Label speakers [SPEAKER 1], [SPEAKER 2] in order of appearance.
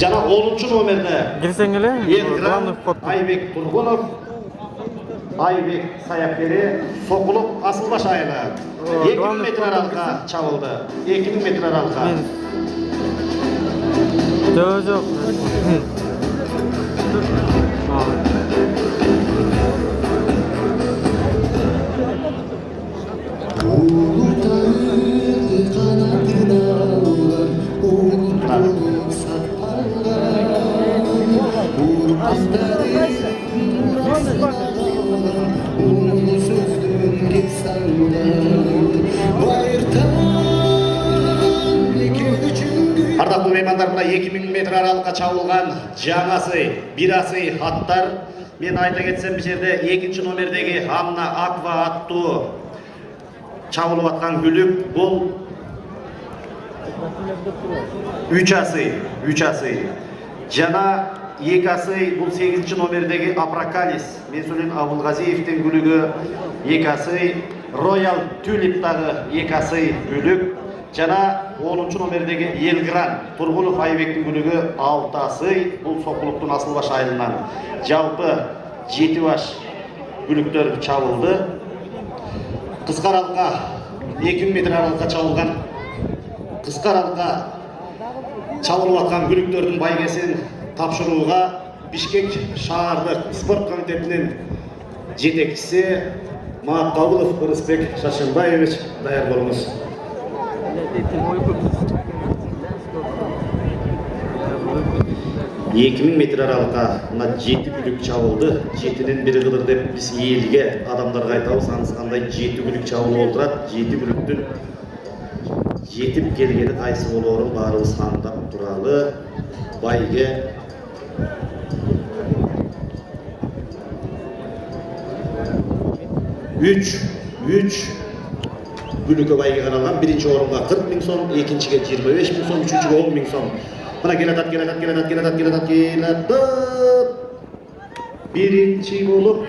[SPEAKER 1] Жана 10-чу номерде
[SPEAKER 2] Girsen ele.
[SPEAKER 1] Elgran Aybek Turgunov, Aybek Sayapberi, Sokuluk Asılbaş ayını 2000 metre aralığa çabıldı. 2000 metre aralığa.
[SPEAKER 2] Yok.
[SPEAKER 1] Ардактуу меймандар, мына 2000 метр аралыкка чабылган жаңасы, бирасы аттар. Мен айта кетсем, бул жерде 2-чи номердеги Анна Аква аттуу чабылып аткан күлүк бул 3 асы. Жана 2 асы бул 8-чи номердеги Апракалис. Мен сөйлөйм, Абулгазиевдин күлүгү 2 асы, Royal Tulip дагы 2 асы күлүк. Жана 10-чу номердеги Элгран Тургунов Айбектин күлүгү 6 асы, бул Сокулуктун Асылбаш айылынан. Жалпы 7 баш күлүктөр чабылды. Кыска аралыкка 2000 метр аралыкка чабылган кыска аралыкка чабылып аткан күлүктөрдүн байгесин тапшырууга Бишкек шаардык спорт комитетинин жетекчиси Макабылов Кырысбек Шашынбаевич даяр болуңуз. 2000 метр аралыкка мына 7 күлүк чабылды. 7-нин бири кылыр деп биз элге адамдарга айтабыз. Анысы кандай 7 күлүк чабылып отурат. 7 күлүктүн жетип келгени кайсы болоорун баарыбыз андап туралы. Байге 3 күлүккө байге каралган. Биринчи орунга 40 000 сом, экинчиге 25 000 сом, үчүнчүгө 10 000 сом. Мына келатат. Биринчи болуп